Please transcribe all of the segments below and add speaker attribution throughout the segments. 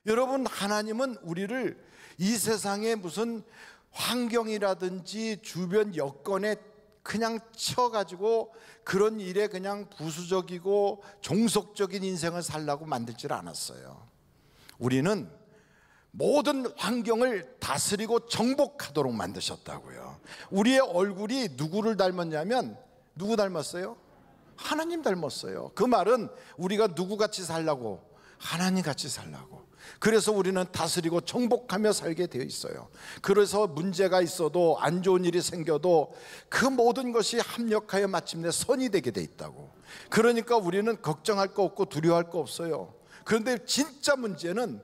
Speaker 1: 여러분, 하나님은 우리를 이 세상의 무슨 환경이라든지 주변 여건에 그냥 쳐가지고 그런 일에 그냥 부수적이고 종속적인 인생을 살라고 만들질 않았어요. 우리는 모든 환경을 다스리고 정복하도록 만드셨다고요. 우리의 얼굴이 누구를 닮았냐면, 누구 닮았어요? 하나님 닮았어요. 그 말은 우리가 누구같이 살라고? 하나님같이 살라고. 그래서 우리는 다스리고 정복하며 살게 되어 있어요. 그래서 문제가 있어도, 안 좋은 일이 생겨도 그 모든 것이 합력하여 마침내 선이 되게 돼 있다고. 그러니까 우리는 걱정할 거 없고 두려워할 거 없어요. 그런데 진짜 문제는,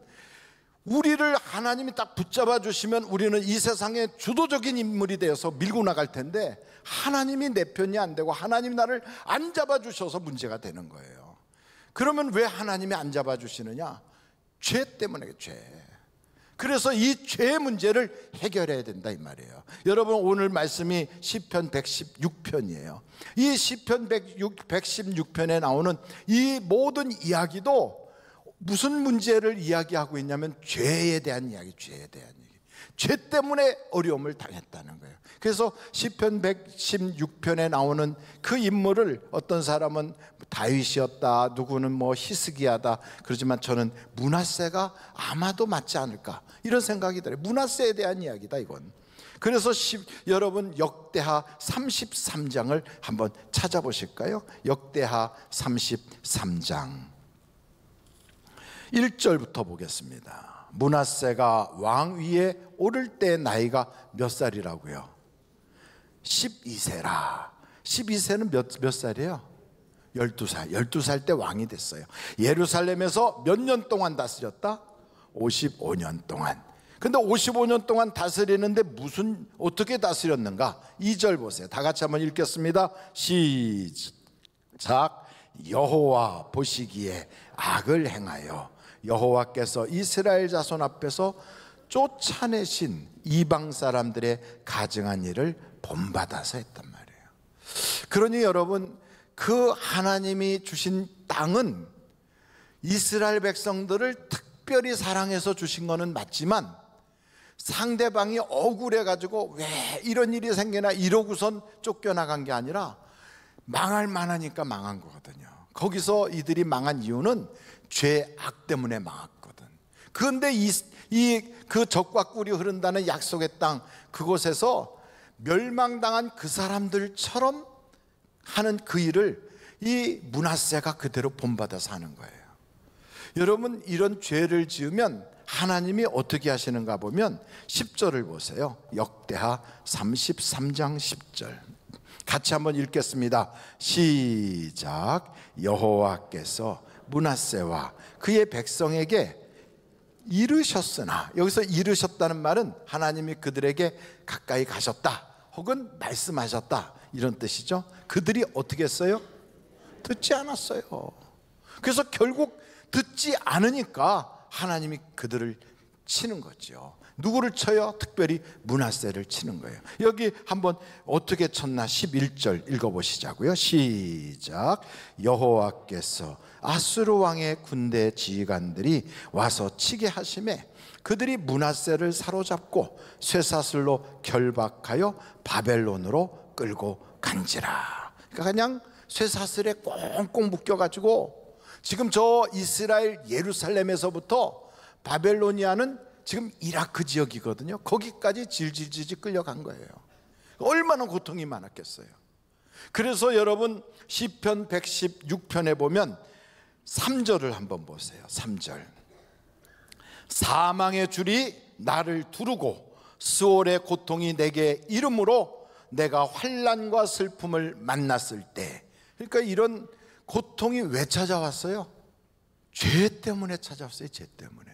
Speaker 1: 우리를 하나님이 딱 붙잡아 주시면 우리는 이 세상의 주도적인 인물이 되어서 밀고 나갈 텐데, 하나님이 내 편이 안 되고 하나님이 나를 안 잡아 주셔서 문제가 되는 거예요. 그러면 왜 하나님이 안 잡아 주시느냐? 죄 때문에. 죄. 그래서 이 죄의 문제를 해결해야 된다 이 말이에요. 여러분, 오늘 말씀이 시편 116편이에요 이 시편 116편에 나오는 이 모든 이야기도 무슨 문제를 이야기하고 있냐면, 죄에 대한 이야기, 죄에 대한 얘기. 죄 때문에 어려움을 당했다는 거예요. 그래서 시편 116편에 나오는 그 인물을 어떤 사람은 다윗이었다, 누구는 뭐 히스기야다 그러지만, 저는 므낫세가 아마도 맞지 않을까 이런 생각이 들어요. 므낫세에 대한 이야기다 이건. 그래서 여러분, 역대하 33장을 한번 찾아보실까요? 역대하 33장 1절부터 보겠습니다. 므낫세가 왕 위에 오를 때 나이가 몇 살이라고요? 12세라. 12세는 몇 살이에요? 12살. 12살 때 왕이 됐어요. 예루살렘에서 몇 년 동안 다스렸다? 55년 동안. 근데 55년 동안 다스리는데 어떻게 다스렸는가? 2절 보세요. 다 같이 한번 읽겠습니다. 시작. 여호와 보시기에 악을 행하여 여호와께서 이스라엘 자손 앞에서 쫓아내신 이방 사람들의 가증한 일을 본받아서 했단 말이에요. 그러니 여러분, 그 하나님이 주신 땅은 이스라엘 백성들을 특별히 사랑해서 주신 거는 맞지만, 상대방이 억울해 가지고 왜 이런 일이 생기나 이러고선 쫓겨나간 게 아니라 망할 만하니까 망한 거거든요. 거기서 이들이 망한 이유는 죄악 때문에 망했거든. 그런데 그 적과 꿀이 흐른다는 약속의 땅, 그곳에서 멸망당한 그 사람들처럼 하는 그 일을 이 므낫세가 그대로 본받아서 하는 거예요. 여러분, 이런 죄를 지으면 하나님이 어떻게 하시는가 보면 10절을 보세요. 역대하 33장 10절 같이 한번 읽겠습니다. 시작. 여호와께서 므낫세와 그의 백성에게 이르셨으나, 여기서 이르셨다는 말은 하나님이 그들에게 가까이 가셨다 혹은 말씀하셨다 이런 뜻이죠. 그들이 어떻게 했어요? 듣지 않았어요. 그래서 결국 듣지 않으니까 하나님이 그들을 치는 거죠. 누구를 쳐요? 특별히 므낫세를 치는 거예요. 여기 한번 어떻게 쳤나 11절 읽어보시자고요. 시작. 여호와께서 아수르 왕의 군대 지휘관들이 와서 치게 하심에 그들이 므낫세를 사로잡고 쇠사슬로 결박하여 바벨론으로 끌고 간지라. 그러니까 그냥 쇠사슬에 꽁꽁 묶여가지고 지금 저 이스라엘 예루살렘에서부터 바벨로니아는 지금 이라크 지역이거든요. 거기까지 질질질질 끌려간 거예요. 얼마나 고통이 많았겠어요. 그래서 여러분, 시편 116편에 보면 3절을 한번 보세요. 3절. 사망의 줄이 나를 두르고 스올의 고통이 내게 이름으로 내가 환난과 슬픔을 만났을 때. 그러니까 이런 고통이 왜 찾아왔어요? 죄 때문에 찾아왔어요. 죄 때문에.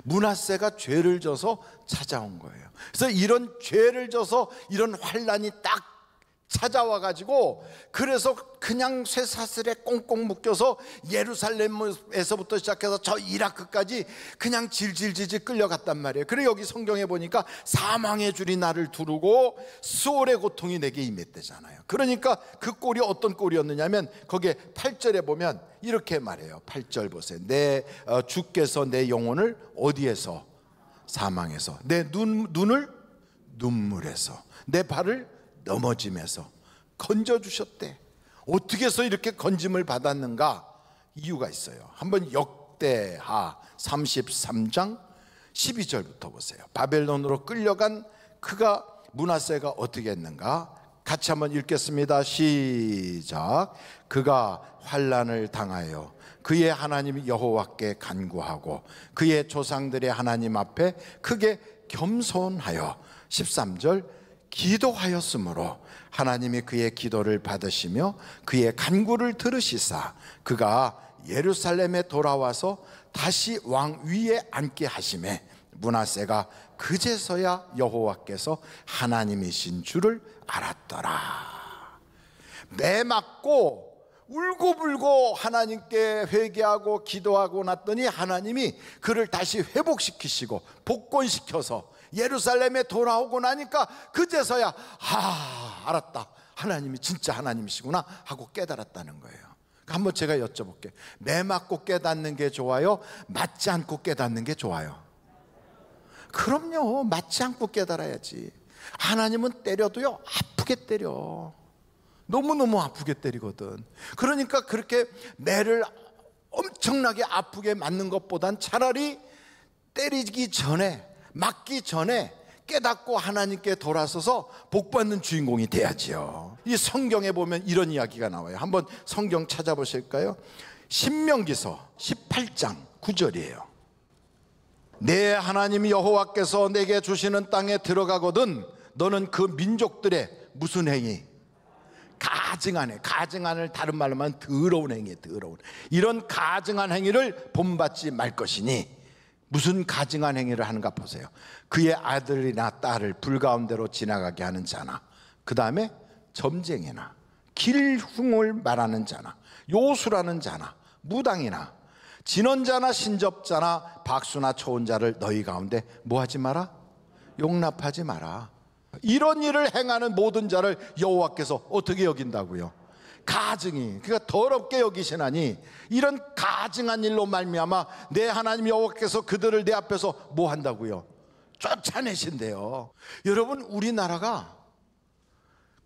Speaker 1: 므낫세가 죄를 져서 찾아온 거예요. 그래서 이런 죄를 져서 이런 환난이 딱 찾아와 가지고 그래서 그냥 쇠사슬에 꽁꽁 묶여서 예루살렘에서부터 시작해서 저 이라크까지 그냥 질질질질 끌려갔단 말이에요. 그리고 여기 성경에 보니까 사망의 줄이 나를 두르고 수월의 고통이 내게 임했대잖아요. 그러니까 그 꼴이 어떤 꼴이었느냐면 거기에 8절에 보면 이렇게 말해요. 8절 보세요. 주께서 내 영혼을 어디에서? 사망에서, 내 눈을 눈물에서, 내 발을 넘어짐에서 건져주셨대. 어떻게 해서 이렇게 건짐을 받았는가? 이유가 있어요. 한번 역대하 33장 12절부터 보세요. 바벨론으로 끌려간 그가 므낫세가 어떻게 했는가? 같이 한번 읽겠습니다. 시작. 그가 환난을 당하여 그의 하나님 여호와께 간구하고 그의 조상들의 하나님 앞에 크게 겸손하여 13절 기도하였으므로 하나님이 그의 기도를 받으시며 그의 간구를 들으시사 그가 예루살렘에 돌아와서 다시 왕 위에 앉게 하시매 므낫세가 그제서야 여호와께서 하나님이신 줄을 알았더라. 매 맞고 울고불고 하나님께 회개하고 기도하고 났더니 하나님이 그를 다시 회복시키시고 복권시켜서 예루살렘에 돌아오고 나니까 그제서야 알았다, 하나님이 진짜 하나님이시구나 하고 깨달았다는 거예요. 한번 제가 여쭤볼게요. 매 맞고 깨닫는 게 좋아요? 맞지 않고 깨닫는 게 좋아요? 그럼요, 맞지 않고 깨달아야지. 하나님은 때려도요 아프게 때려. 너무너무 아프게 때리거든. 그러니까 그렇게 매를 엄청나게 아프게 맞는 것보단 차라리 때리기 전에, 맞기 전에 깨닫고 하나님께 돌아서서 복받는 주인공이 돼야지요. 이 성경에 보면 이런 이야기가 나와요. 한번 성경 찾아보실까요? 신명기서 18장 9절이에요. 내 하나님 여호와께서 내게 주시는 땅에 들어가거든 너는 그 민족들의 무슨 행위? 가증한 행, 가증한을 다른 말로 하면 더러운 행위에 더러운, 이런 가증한 행위를 본받지 말 것이니, 무슨 가증한 행위를 하는가 보세요. 그의 아들이나 딸을 불 가운데로 지나가게 하는 자나, 그 다음에 점쟁이나 길흉을 말하는 자나 요술하는 자나 무당이나 진언자나 신접자나 박수나 초혼자를 너희 가운데 뭐하지 마라? 용납하지 마라. 이런 일을 행하는 모든 자를 여호와께서 어떻게 여긴다고요? 가증이, 그러니까 더럽게 여기시나니 이런 가증한 일로 말미암아 내 하나님 여호와께서 그들을 내 앞에서 뭐 한다고요? 쫓아내신대요. 여러분, 우리나라가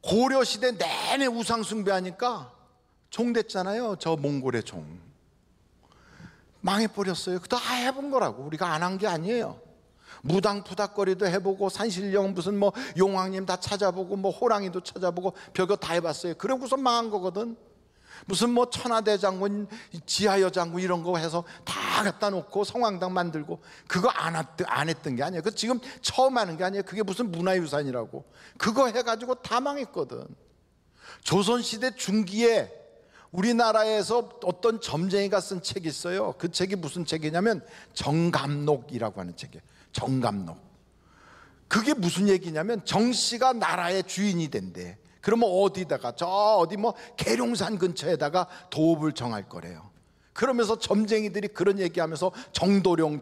Speaker 1: 고려시대 내내 우상 숭배하니까 종 됐잖아요. 저 몽골의 종 망해버렸어요. 그거 다 해본 거라고. 우리가 안 한 게 아니에요. 무당푸닥거리도 해보고 산신령 무슨 뭐 용왕님 다 찾아보고 뭐 호랑이도 찾아보고 별거 다 해봤어요. 그러고서 망한 거거든. 무슨 뭐 천하대장군, 지하여장군 이런 거 해서 다 갖다 놓고 성황당 만들고 그거 안 했던 게 아니에요. 그 지금 처음 하는 게 아니에요. 그게 무슨 문화유산이라고. 그거 해가지고 다 망했거든. 조선시대 중기에 우리나라에서 어떤 점쟁이가 쓴 책이 있어요. 그 책이 무슨 책이냐면 정감록이라고 하는 책이에요. 정감록. 그게 무슨 얘기냐면 정씨가 나라의 주인이 된대. 그러면 어디다가 저 어디 뭐 계룡산 근처에다가 도읍을 정할 거래요. 그러면서 점쟁이들이 그런 얘기하면서 정도령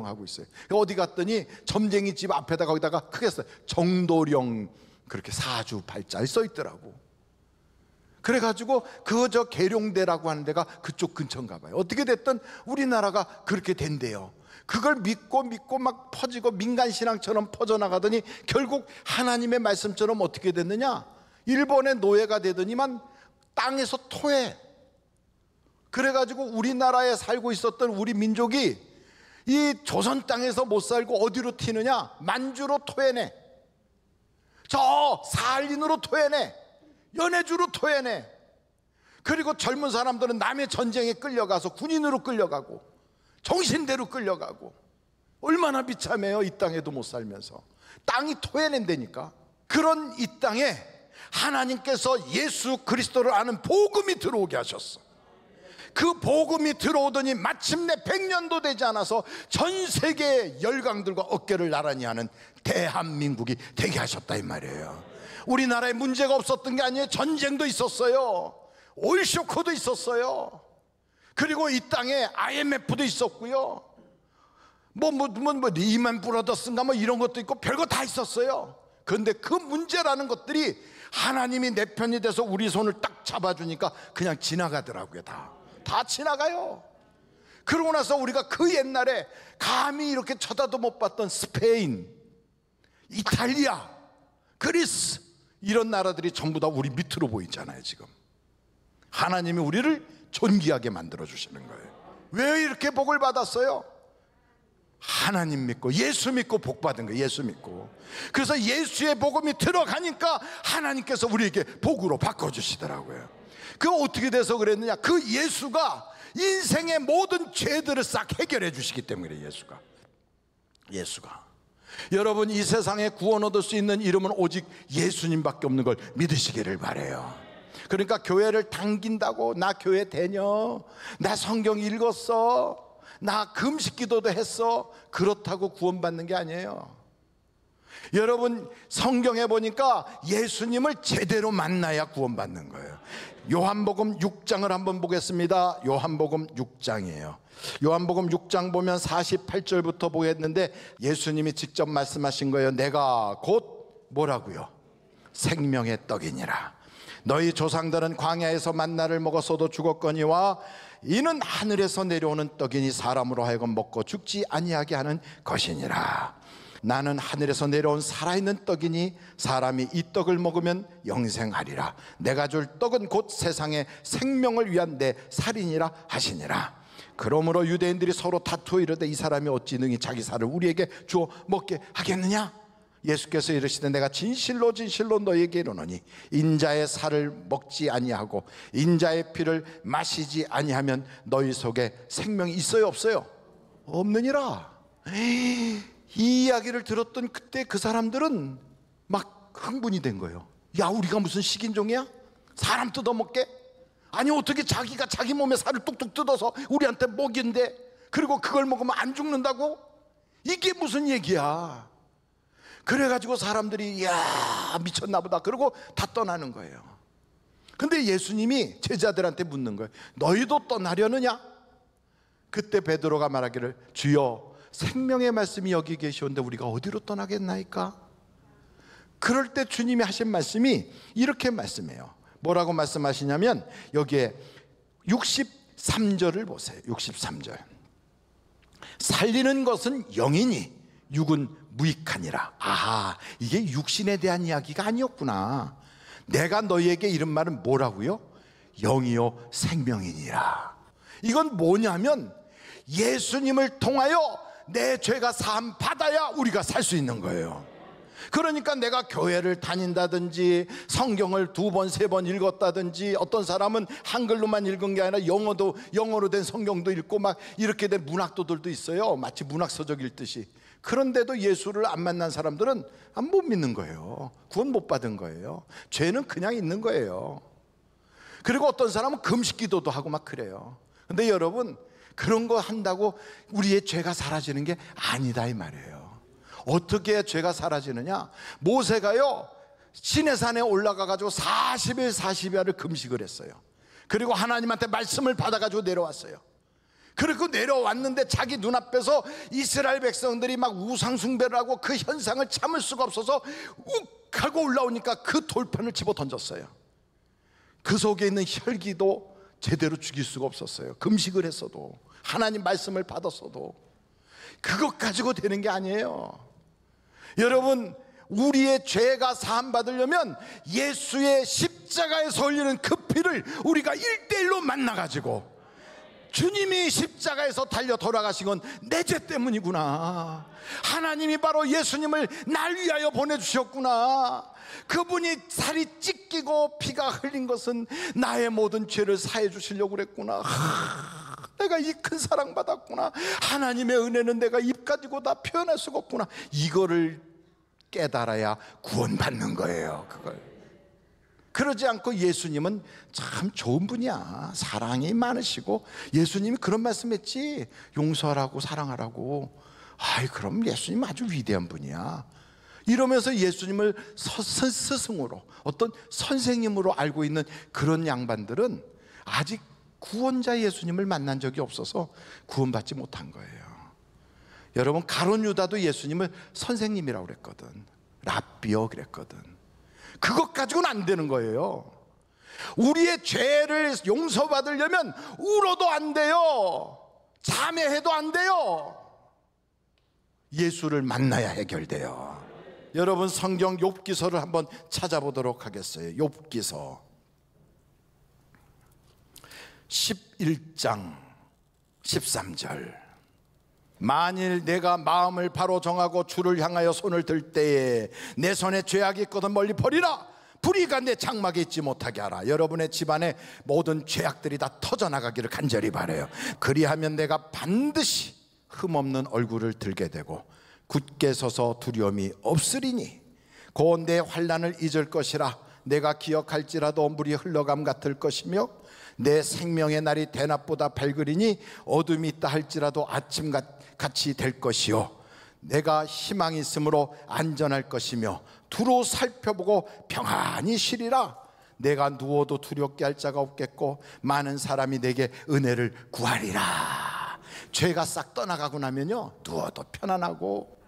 Speaker 1: 하고 있어요. 어디 갔더니 점쟁이 집 앞에다가 거기다가 크게 써요. 정도령, 그렇게 사주팔자에 써 있더라고. 그래가지고 저 계룡대라고 하는 데가 그쪽 근처인가 봐요. 어떻게 됐든 우리나라가 그렇게 된대요. 그걸 믿고 막 퍼지고 민간신앙처럼 퍼져나가더니 결국 하나님의 말씀처럼 어떻게 됐느냐, 일본의 노예가 되더니만 땅에서 토해. 그래가지고 우리나라에 살고 있었던 우리 민족이 이 조선 땅에서 못 살고 어디로 튀느냐, 만주로 토해내, 저 사할린으로 토해내, 연해주로 토해내. 그리고 젊은 사람들은 남의 전쟁에 끌려가서 군인으로 끌려가고 정신대로 끌려가고. 얼마나 비참해요. 이 땅에도 못 살면서 땅이 토해낸다니까. 그런 이 땅에 하나님께서 예수 그리스도를 아는 복음이 들어오게 하셨어. 그 복음이 들어오더니 마침내 100년도 되지 않아서 전 세계의 열강들과 어깨를 나란히 하는 대한민국이 되게 하셨다 이 말이에요. 우리나라에 문제가 없었던 게 아니에요. 전쟁도 있었어요. 오일 쇼크도 있었어요. 그리고 이 땅에 IMF도 있었고요. 리만 브라더스인가 이런 것도 있고 별거 다 있었어요. 그런데 그 문제라는 것들이 하나님이 내 편이 돼서 우리 손을 딱 잡아주니까 그냥 지나가더라고요. 다 지나가요. 그러고 나서 우리가 그 옛날에 감히 이렇게 쳐다도 못 봤던 스페인, 이탈리아, 그리스 이런 나라들이 전부 다 우리 밑으로 보이잖아요. 지금 하나님이 우리를 존귀하게 만들어 주시는 거예요. 왜 이렇게 복을 받았어요? 하나님 믿고 예수 믿고 복 받은 거예요. 예수 믿고. 그래서 예수의 복음이 들어가니까 하나님께서 우리에게 복으로 바꿔주시더라고요. 그 어떻게 돼서 그랬느냐? 그 예수가 인생의 모든 죄들을 싹 해결해 주시기 때문에. 예수가 여러분, 이 세상에 구원 얻을 수 있는 이름은 오직 예수님밖에 없는 걸 믿으시기를 바라요. 그러니까 교회를 당긴다고 나 교회 다녀, 나 성경 읽었어, 나 금식 기도도 했어, 그렇다고 구원받는 게 아니에요. 여러분, 성경에 보니까 예수님을 제대로 만나야 구원받는 거예요. 요한복음 6장을 한번 보겠습니다. 요한복음 6장이에요. 요한복음 6장 보면 48절부터 보겠는데 예수님이 직접 말씀하신 거예요. 내가 곧 뭐라고요? 생명의 떡이니라. 너희 조상들은 광야에서 만나를 먹었어도 죽었거니와 이는 하늘에서 내려오는 떡이니 사람으로 하여금 먹고 죽지 아니하게 하는 것이니라. 나는 하늘에서 내려온 살아있는 떡이니 사람이 이 떡을 먹으면 영생하리라. 내가 줄 떡은 곧 세상의 생명을 위한 내 살이니라 하시니라. 그러므로 유대인들이 서로 다투어 이르되 이 사람이 어찌 능히 자기 살을 우리에게 주어 먹게 하겠느냐? 예수께서 이르시되 내가 진실로 진실로 너희에게 이르노니 인자의 살을 먹지 아니하고 인자의 피를 마시지 아니하면 너희 속에 생명이 있어요 없어요? 없느니라. 이 이야기를 들었던 그때 그 사람들은 막 흥분이 된 거예요. 야, 우리가 무슨 식인종이야? 사람 뜯어먹게? 아니 어떻게 자기가 자기 몸에 살을 뚝뚝 뜯어서 우리한테 먹인대? 그리고 그걸 먹으면 안 죽는다고? 이게 무슨 얘기야? 그래가지고 사람들이 야, 미쳤나 보다 그러고 다 떠나는 거예요. 근데 예수님이 제자들한테 묻는 거예요. 너희도 떠나려느냐? 그때 베드로가 말하기를 주여 생명의 말씀이 여기 계시온데 우리가 어디로 떠나겠나이까? 그럴 때 주님이 하신 말씀이 이렇게 말씀해요. 뭐라고 말씀하시냐면 여기에 63절을 보세요. 63절. 살리는 것은 영이니 육은 무익하니라. 아하, 이게 육신에 대한 이야기가 아니었구나. 내가 너희에게 이런 말은 뭐라고요? 영이요 생명이니라. 이건 뭐냐면 예수님을 통하여 내 죄가 사함 받아야 우리가 살 수 있는 거예요. 그러니까 내가 교회를 다닌다든지 성경을 2번 3번 읽었다든지, 어떤 사람은 한글로만 읽은 게 아니라 영어로 된 성경도 읽고 막 이렇게 된 문학도들도 있어요. 마치 문학서적 읽듯이. 그런데도 예수를 안 만난 사람들은 못 믿는 거예요. 구원 못 받은 거예요. 죄는 그냥 있는 거예요. 그리고 어떤 사람은 금식 기도도 하고 막 그래요. 근데 여러분, 그런 거 한다고 우리의 죄가 사라지는 게 아니다 이 말이에요. 어떻게 해야 죄가 사라지느냐? 모세가요 시내산에 올라가가지고 40일 40야를 금식을 했어요. 그리고 하나님한테 말씀을 받아가지고 내려왔어요. 그리고 내려왔는데 자기 눈앞에서 이스라엘 백성들이 막 우상 숭배를 하고 그 현상을 참을 수가 없어서 욱 하고 올라오니까 그 돌판을 집어 던졌어요. 그 속에 있는 혈기도 제대로 죽일 수가 없었어요. 금식을 했어도, 하나님 말씀을 받았어도. 그것 가지고 되는 게 아니에요. 여러분, 우리의 죄가 사함 받으려면 예수의 십자가에서 흘리는 그 피를 우리가 1:1로 만나가지고, 주님이 십자가에서 달려 돌아가신 건 내 죄 때문이구나, 하나님이 바로 예수님을 날 위하여 보내주셨구나, 그분이 살이 찢기고 피가 흘린 것은 나의 모든 죄를 사해 주시려고 그랬구나, 내가 이 큰 사랑 받았구나, 하나님의 은혜는 내가 입 가지고 다 표현할 수가 없구나, 이거를 깨달아야 구원받는 거예요. 그걸. 그러지 않고 예수님은 참 좋은 분이야, 사랑이 많으시고, 예수님이 그런 말씀했지, 용서하라고 사랑하라고. 아이, 그럼 예수님 아주 위대한 분이야. 이러면서 예수님을 스승으로, 어떤 선생님으로 알고 있는 그런 양반들은 아직 구원자 예수님을 만난 적이 없어서 구원받지 못한 거예요. 여러분, 가룟 유다도 예수님을 선생님이라고 그랬거든. 랍비요 그랬거든. 그것 가지고는 안 되는 거예요. 우리의 죄를 용서받으려면 울어도 안 돼요. 자매해도 안 돼요. 예수를 만나야 해결돼요. 여러분, 성경 욥기서를 한번 찾아보도록 하겠어요. 욥기서 11장 13절. 만일 내가 마음을 바로 정하고 주를 향하여 손을 들 때에 내 손에 죄악이 있거든 멀리 버리라. 불의가 내 장막에 있지 못하게 하라. 여러분의 집안에 모든 죄악들이 다 터져나가기를 간절히 바라요. 그리하면 내가 반드시 흠없는 얼굴을 들게 되고 굳게 서서 두려움이 없으리니 곧 내 환난을 잊을 것이라. 내가 기억할지라도 물이 흘러감 같을 것이며 내 생명의 날이 대낮보다 밝으리니 어둠이 있다 할지라도 아침같이 될 것이요 내가 희망이 있으므로 안전할 것이며 두루 살펴보고 평안히 쉬리라. 내가 누워도 두렵게 할 자가 없겠고 많은 사람이 내게 은혜를 구하리라. 죄가 싹 떠나가고 나면요, 누워도 편안하고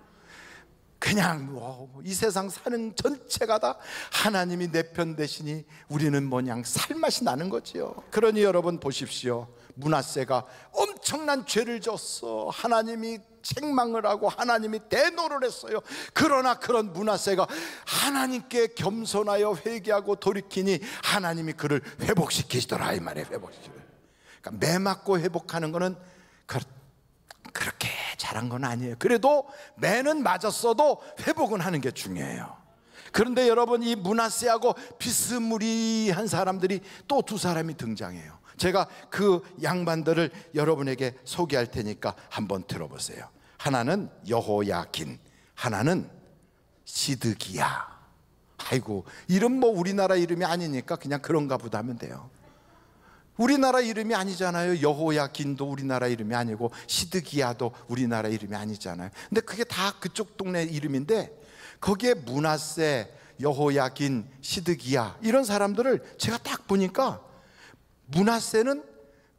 Speaker 1: 그냥 이 세상 사는 전체가 다 하나님이 내 편 되시니 우리는 뭐냥 살맛이 나는 거지요. 그러니 여러분 보십시오. 므낫세가 엄청난 죄를 졌어. 하나님이 책망을 하고 하나님이 대노를 했어요. 그러나 그런 므낫세가 하나님께 겸손하여 회개하고 돌이키니 하나님이 그를 회복시키시더라 이 말이에요. 회복시키더라. 그러니까 매 맞고 회복하는 거는 그렇게 잘한 건 아니에요. 그래도 매는 맞았어도 회복은 하는 게 중요해요. 그런데 여러분, 이 므낫세하고 비스무리한 사람들이 또 두 사람이 등장해요. 제가 그 양반들을 여러분에게 소개할 테니까 한번 들어보세요. 하나는 여호야긴, 하나는 시드기야. 아이고, 이름 뭐 우리나라 이름이 아니니까 그냥 그런가 보다 하면 돼요. 우리나라 이름이 아니잖아요. 여호야긴도 우리나라 이름이 아니고 시드기야도 우리나라 이름이 아니잖아요. 근데 그게 다 그쪽 동네 이름인데 거기에 므낫세, 여호야긴, 시드기야 이런 사람들을 제가 딱 보니까 므낫세는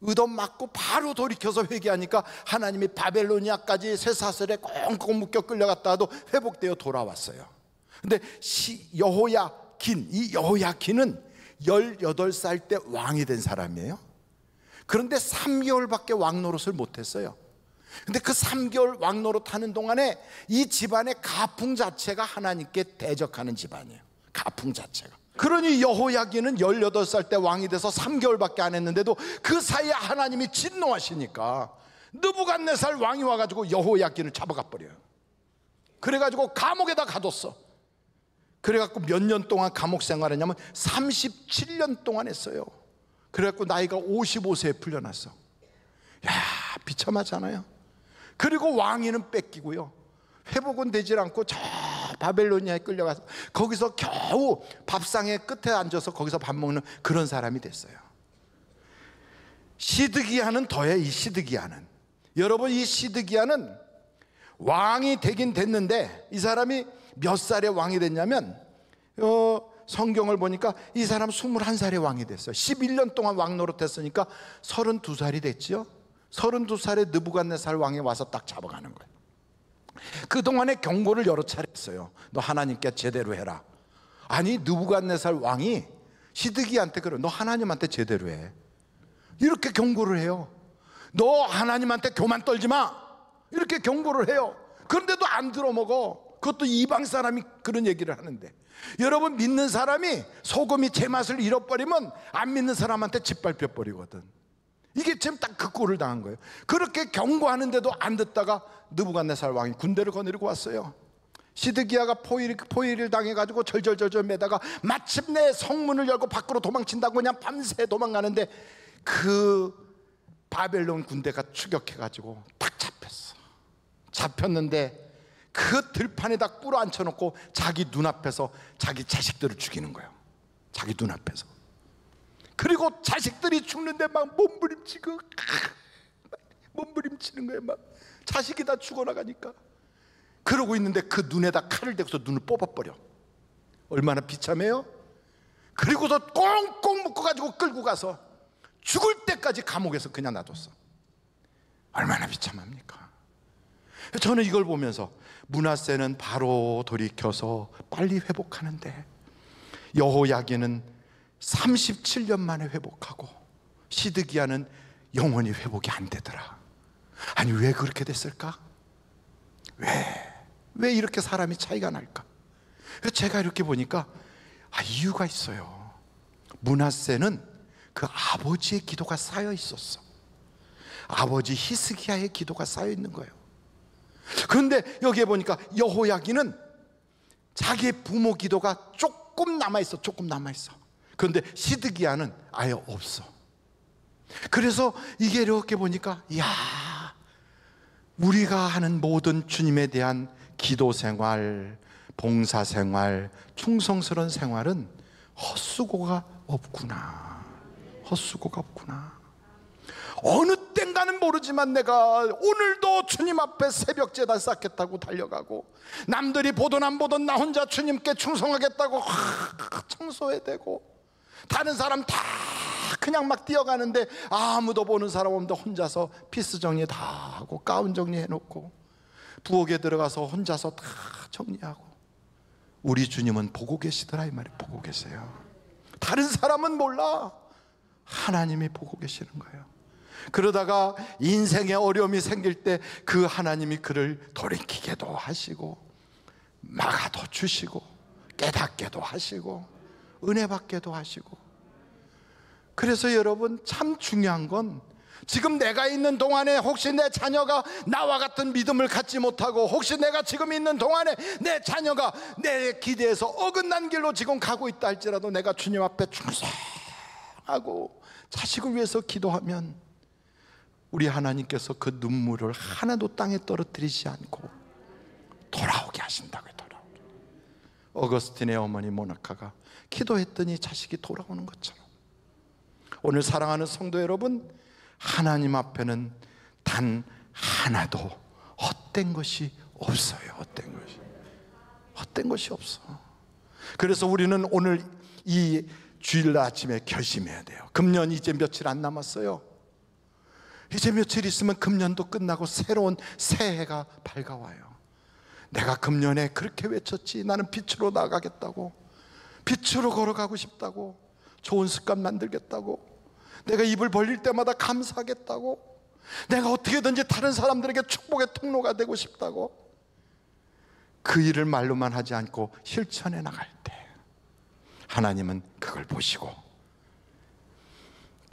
Speaker 1: 얻어맞고 바로 돌이켜서 회개하니까 하나님이 바벨로니아까지 쇠사슬에 꽁꽁 묶여 끌려갔다가도 회복되어 돌아왔어요. 근데 여호야긴, 이 여호야긴은 18살 때 왕이 된 사람이에요. 그런데 3개월밖에 왕 노릇을 못했어요. 근데 그 3개월 왕 노릇 하는 동안에 이 집안의 가풍 자체가 하나님께 대적하는 집안이에요. 가풍 자체가. 그러니 여호야긴은 18살 때 왕이 돼서 3개월밖에 안 했는데도 그 사이에 하나님이 진노하시니까 느부갓네살 왕이 와가지고 여호야긴을 잡아가 버려요. 그래가지고 감옥에다 가뒀어. 그래갖고 몇 년 동안 감옥 생활했냐면 37년 동안 했어요. 그래갖고 나이가 55세에 풀려났어. 야, 비참하잖아요. 그리고 왕위는 뺏기고요, 회복은 되질 않고 저 바벨로니아에 끌려가서 거기서 겨우 밥상의 끝에 앉아서 거기서 밥 먹는 그런 사람이 됐어요. 시드기야는 더해. 이 시드기야는, 여러분, 이 시드기야는 왕이 되긴 됐는데 이 사람이 몇 살에 왕이 됐냐면 성경을 보니까 이 사람 21살에 왕이 됐어요. 11년 동안 왕 노릇했으니까 32살이 됐죠. 32살에 느부갓네살 왕이 와서 딱 잡아가는 거예요. 그동안에 경고를 여러 차례 했어요. 너 하나님께 제대로 해라. 아니, 느부갓네살 왕이 시드기야한테 그래, 너 하나님한테 제대로 해. 이렇게 경고를 해요. 너 하나님한테 교만 떨지 마. 이렇게 경고를 해요. 그런데도 안 들어먹어. 그것도 이방 사람이 그런 얘기를 하는데, 여러분, 믿는 사람이 소금이 제맛을 잃어버리면 안 믿는 사람한테 짓밟혀 버리거든. 이게 지금 딱 그 꼴을 당한 거예요. 그렇게 경고하는데도 안 듣다가 느부갓네살 왕이 군대를 거느리고 왔어요. 시드기야가 포위를 당해가지고 절절절절 매다가 마침내 성문을 열고 밖으로 도망친다고 그냥 밤새 도망가는데 그 바벨론 군대가 추격해가지고 딱 잡혔어. 잡혔는데 그 들판에다 꿇어 앉혀놓고 자기 눈앞에서 자기 자식들을 죽이는 거예요. 자기 눈앞에서. 그리고 자식들이 죽는데 막 몸부림치는 거예요. 막 자식이 다 죽어나가니까. 그러고 있는데 그 눈에다 칼을 대고서 눈을 뽑아버려. 얼마나 비참해요? 그리고서 꽁꽁 묶어가지고 끌고 가서 죽을 때까지 감옥에서 그냥 놔뒀어. 얼마나 비참합니까? 저는 이걸 보면서 므낫세는 바로 돌이켜서 빨리 회복하는데 여호야긴은 37년 만에 회복하고 시드기야는 영원히 회복이 안 되더라. 아니 왜 그렇게 됐을까? 왜 이렇게 사람이 차이가 날까? 제가 이렇게 보니까 이유가 있어요. 므낫세는 그 아버지의 기도가 쌓여 있었어. 아버지 히스기야의 기도가 쌓여 있는 거예요. 그런데 여기에 보니까 여호야긴은 자기의 부모 기도가 조금 남아있어. 그런데 시드기야는 아예 없어. 그래서 이게 이렇게 보니까 우리가 하는 모든 주님에 대한 기도 생활, 봉사 생활, 충성스러운 생활은 헛수고가 없구나. 어느 땐가는 모르지만 내가 오늘도 주님 앞에 새벽 제단 쌓겠다고 달려가고, 남들이 보던 안 보던 나 혼자 주님께 충성하겠다고 청소해 대고, 다른 사람 다 그냥 막 뛰어가는데 아무도 보는 사람 없는데 혼자서 피스 정리 다 하고 가운 정리해 놓고 부엌에 들어가서 혼자서 다 정리하고. 우리 주님은 보고 계시더라 이 말이에요. 보고 계세요. 다른 사람은 몰라. 하나님이 보고 계시는 거예요. 그러다가 인생에 어려움이 생길 때 그 하나님이 그를 돌이키게도 하시고 막아도 주시고 깨닫게도 하시고 은혜 받게도 하시고. 그래서 여러분 참 중요한 건 지금 내가 있는 동안에 혹시 내 자녀가 나와 같은 믿음을 갖지 못하고, 혹시 내가 지금 있는 동안에 내 자녀가 내 기대에서 어긋난 길로 지금 가고 있다 할지라도 내가 주님 앞에 충성하고 자식을 위해서 기도하면 우리 하나님께서 그 눈물을 하나도 땅에 떨어뜨리지 않고 돌아오게 하신다고요. 돌아오게. 어거스틴의 어머니 모나카가 기도했더니 자식이 돌아오는 것처럼, 오늘 사랑하는 성도 여러분, 하나님 앞에는 단 하나도 헛된 것이 없어요. 헛된 것이 없어. 그래서 우리는 오늘 이 주일 아침에 결심해야 돼요. 금년 이제 며칠 안 남았어요. 이제 며칠 있으면 금년도 끝나고 새로운 새해가 밝아와요. 내가 금년에 그렇게 외쳤지. 나는 빛으로 나가겠다고, 빛으로 걸어가고 싶다고, 좋은 습관 만들겠다고, 내가 입을 벌릴 때마다 감사하겠다고, 내가 어떻게든지 다른 사람들에게 축복의 통로가 되고 싶다고, 그 일을 말로만 하지 않고 실천해 나갈 때 하나님은 그걸 보시고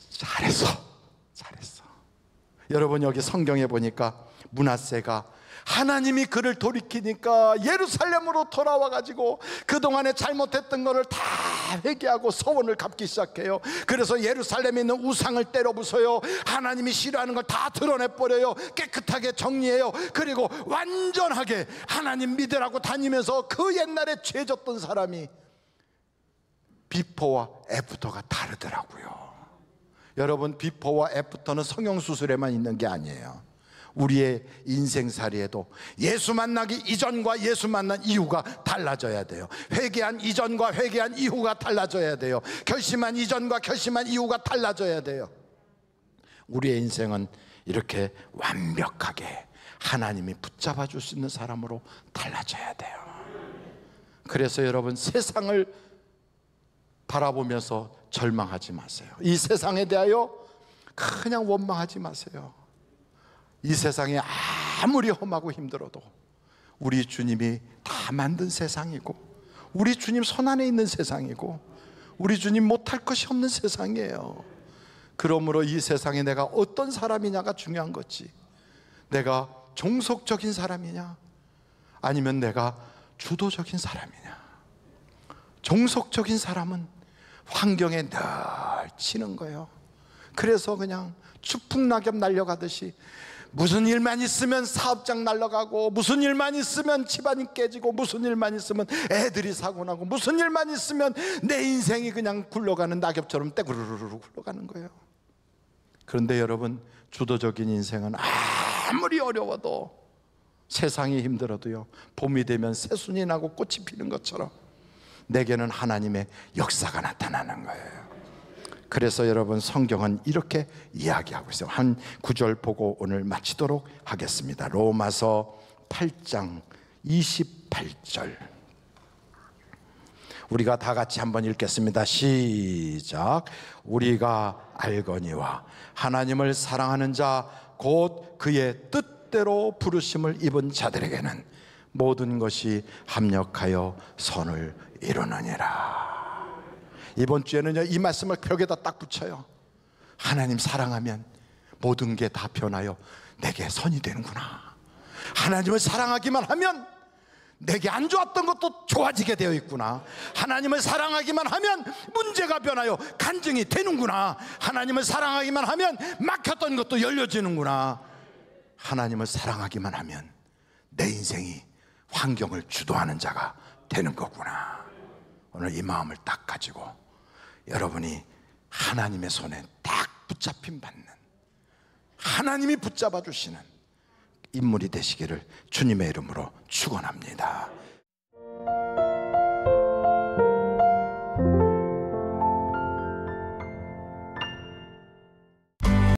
Speaker 1: 잘했어. 여러분 여기 성경에 보니까 므낫세가 하나님이 그를 돌이키니까 예루살렘으로 돌아와가지고 그동안에 잘못했던 것을 다 회개하고 서원을 갚기 시작해요. 그래서 예루살렘에 있는 우상을 때려 부숴요. 하나님이 싫어하는 걸 다 드러내버려요. 깨끗하게 정리해요. 그리고 완전하게 하나님 믿으라고 다니면서 그 옛날에 죄 졌던 사람이 비포와 애프터가 다르더라고요. 여러분 비포와 애프터는 성형수술에만 있는 게 아니에요. 우리의 인생살이에도 예수 만나기 이전과 예수 만난 이후가 달라져야 돼요. 회개한 이전과 회개한 이후가 달라져야 돼요. 결심한 이전과 결심한 이후가 달라져야 돼요. 우리의 인생은 이렇게 완벽하게 하나님이 붙잡아 줄 수 있는 사람으로 달라져야 돼요. 그래서 여러분 세상을 바라보면서 절망하지 마세요. 이 세상에 대하여 그냥 원망하지 마세요. 이 세상이 아무리 험하고 힘들어도 우리 주님이 다 만든 세상이고, 우리 주님 손 안에 있는 세상이고, 우리 주님 못할 것이 없는 세상이에요. 그러므로 이 세상에 내가 어떤 사람이냐가 중요한 거지, 내가 종속적인 사람이냐 아니면 내가 주도적인 사람이냐. 종속적인 사람은 환경에 늘 치는 거예요. 그래서 그냥 추풍낙엽 날려가듯이 무슨 일만 있으면 사업장 날아가고, 무슨 일만 있으면 집안이 깨지고, 무슨 일만 있으면 애들이 사고나고, 무슨 일만 있으면 내 인생이 그냥 굴러가는 낙엽처럼 떼구르르르 굴러가는 거예요. 그런데 여러분 주도적인 인생은 아무리 어려워도 세상이 힘들어도요, 봄이 되면 새순이 나고 꽃이 피는 것처럼 내게는 하나님의 역사가 나타나는 거예요. 그래서 여러분, 성경은 이렇게 이야기하고 있어요. 한 구절 보고 오늘 마치도록 하겠습니다. 로마서 8장 28절, 우리가 다 같이 한번 읽겠습니다. 시작. 우리가 알거니와 하나님을 사랑하는 자 곧 그의 뜻대로 부르심을 입은 자들에게는 모든 것이 합력하여 선을 이루느니라. 이번 주에는요, 이 말씀을 벽에다 딱 붙여요. 하나님 사랑하면 모든 게 다 변하여 내게 선이 되는구나. 하나님을 사랑하기만 하면 내게 안 좋았던 것도 좋아지게 되어 있구나. 하나님을 사랑하기만 하면 문제가 변하여 간증이 되는구나. 하나님을 사랑하기만 하면 막혔던 것도 열려지는구나. 하나님을 사랑하기만 하면 내 인생이 환경을 주도하는 자가 되는 거구나. 오늘 이 마음을 딱 가지고 여러분이 하나님의 손에 딱 붙잡힘 받는, 하나님이 붙잡아 주시는 인물이 되시기를 주님의 이름으로 축원합니다.